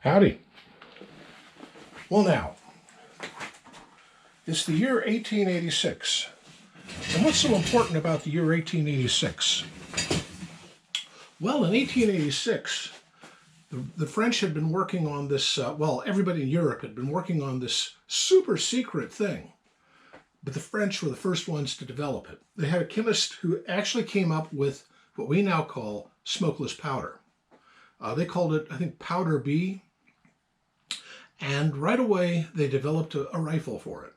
Howdy. Well now, it's the year 1886. And what's so important about the year 1886? Well, in 1886, the French had been working on this, well, everybody in Europe had been working on this super secret thing. But the French were the first ones to develop it. They had a chemist who actually came up with what we now call smokeless powder. They called it, I think, powder B. And right away, they developed a rifle for it.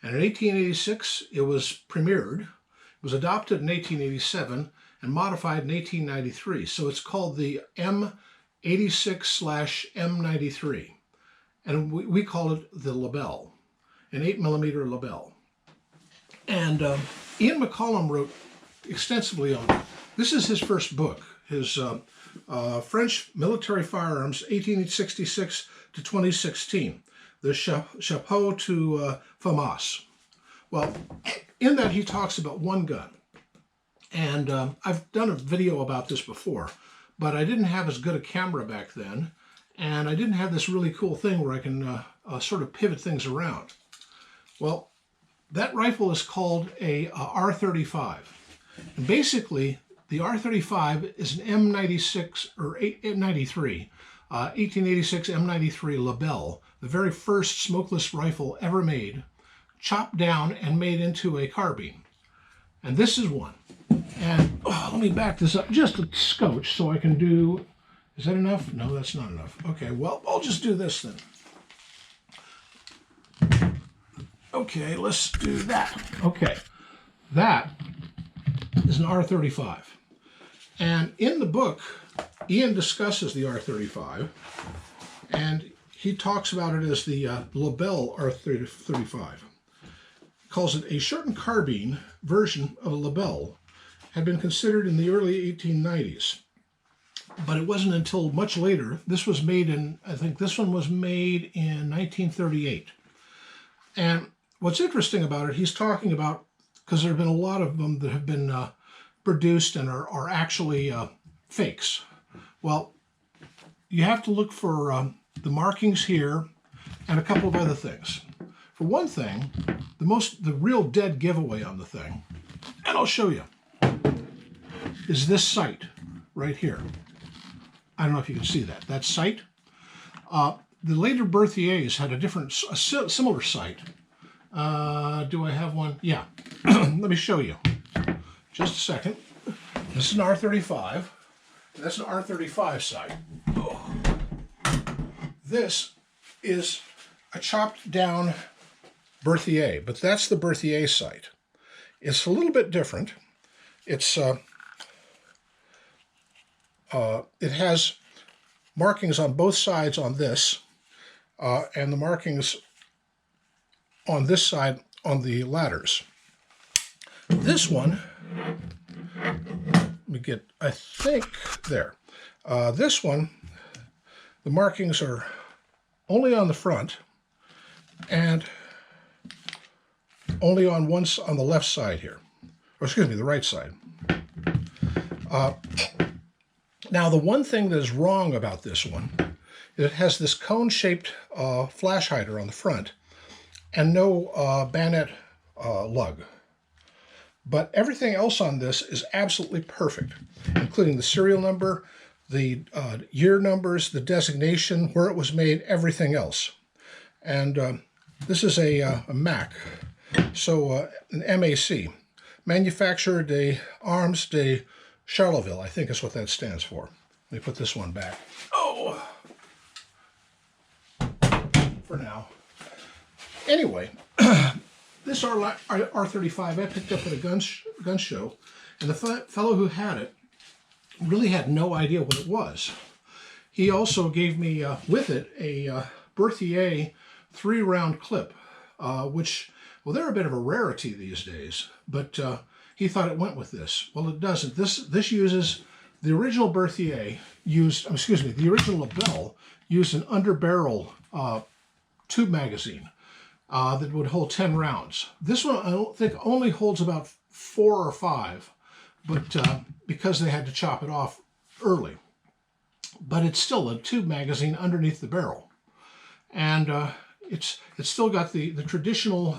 And in 1886, it was premiered. It was adopted in 1887 and modified in 1893. So it's called the M86/M93. And we call it the Lebel, an 8mm Lebel. And Ian McCollum wrote extensively on it. This is his first book, his French Military Firearms, 1866 to 2016, the Chapeau to FAMAS. Well, in that he talks about one gun. And I've done a video about this before, but I didn't have as good a camera back then, and I didn't have this really cool thing where I can sort of pivot things around. Well, that rifle is called a R35. And basically, the R35 is an M96 or 93, 1886 M93 Lebel, the very first smokeless rifle ever made, chopped down and made into a carbine. And this is one. And let me back this up just a scotch so I can do, is that enough? No, that's not enough. Okay, well, I'll just do this then. Okay, let's do that. Okay, that is an R35. And in the book, Ian discusses the R35, and he talks about it as the Lebel R35. He calls it a shortened carbine version of a Lebel, had been considered in the early 1890s. But it wasn't until much later. This was made in, I think this one was made in 1938. And what's interesting about it, he's talking about, because there have been a lot of them that have been produced and are actually fakes. Well, you have to look for the markings here and a couple of other things. For one thing, the real dead giveaway on the thing, and I'll show you, is this sight right here. I don't know if you can see that. That sight. The later Berthiers had a similar sight. Do I have one? Yeah. Let me show you. Just a second. This is an R35. That's an R35 sight. Oh. This is a chopped down Berthier, but that's the Berthier sight. It's a little bit different. It's it has markings on both sides on this, and the markings on this side on the ladders. This one, let me get, I think, there. This one, the markings are only on the front and only on the left side here, or excuse me, the right side. Now, the one thing that is wrong about this one is it has this cone-shaped flash hider on the front and no bayonet lug. But everything else on this is absolutely perfect, including the serial number, the year numbers, the designation, where it was made, everything else. And this is a MAC, so an MAC, Manufacture des Armes de Charleville, I think is what that stands for. Let me put this one back. Oh! For now. Anyway, this R35 I picked up at a gun show, and the fellow who had it really had no idea what it was. He also gave me with it a Berthier 3-round clip, which, well, they're a bit of a rarity these days, but he thought it went with this. Well, it doesn't. This uses the original Berthier the original Lebel used an underbarrel tube magazine that would hold 10 rounds. This one, I don't think, only holds about 4 or 5, but because they had to chop it off early. but it's still a tube magazine underneath the barrel. And it's still got the traditional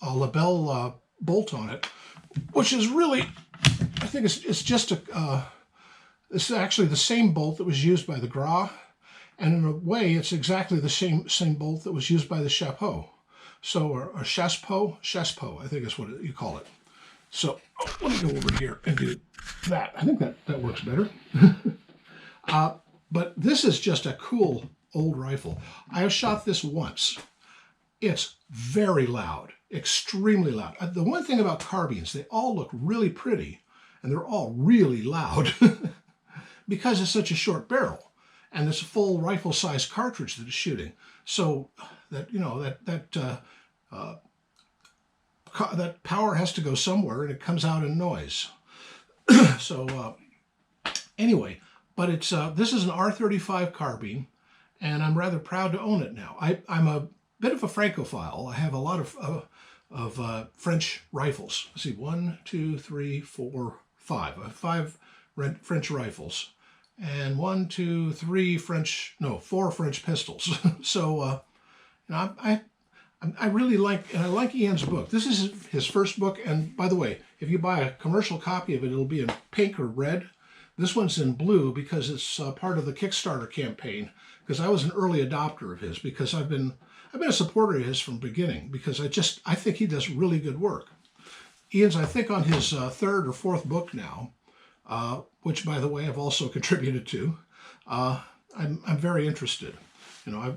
Lebel bolt on it, which is really, I think it's just it's actually the same bolt that was used by the Gras, and in a way, it's exactly the same bolt that was used by the Chapeau. So, or Chassepot, I think is what you call it. So, let me go over here and do that. I think that works better. But this is just a cool old rifle. I have shot this once. It's very loud, extremely loud. The one thing about carbines, they all look really pretty, and they're all really loud because it's such a short barrel, and it's a full rifle-sized cartridge that it's shooting. So that, you know, that power has to go somewhere, and it comes out in noise. So anyway, but it's this is an R35 carbine, and I'm rather proud to own it now. I'm a bit of a Francophile. I have a lot of French rifles. Let's see, 1, 2, 3, 4, 5. I have 5 French rifles, and 1, 2, 3 4 French pistols. So you know, I really like, and I like Ian's book. This is his first book, and by the way, if you buy a commercial copy of it, it'll be in pink or red. This one's in blue because it's part of the Kickstarter campaign, because I was an early adopter of his, because I've been a supporter of his from the beginning, because I think he does really good work. Ian's, I think, on his 3rd or 4th book now, which, by the way, I've also contributed to. I'm very interested. You know,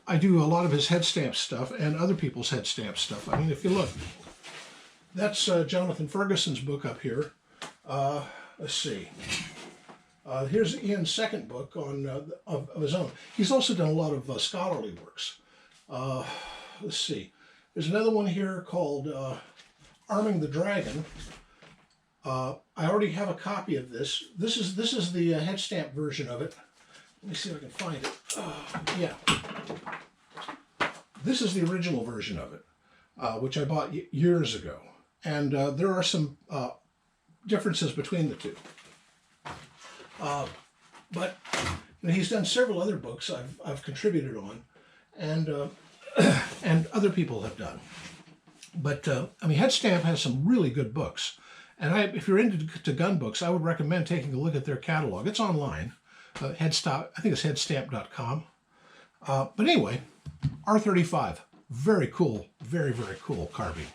I do a lot of his head stamp stuff and other people's head stamp stuff. I mean, if you look, that's Jonathan Ferguson's book up here. Let's see. Here's Ian's 2nd book on of his own. He's also done a lot of scholarly works. Let's see. There's another one here called Arming the Dragon. I already have a copy of this. This is the head stamp version of it. Let me see if I can find it. Yeah. This is the original version of it, which I bought years ago. And there are some differences between the two. But you know, he's done several other books I've contributed on, and and other people have done. But I mean, Head Stamp has some really good books. And if you're into gun books, I would recommend taking a look at their catalog. It's online. I think it's headstamp.com. But anyway, R35, very cool, very, very cool carbine.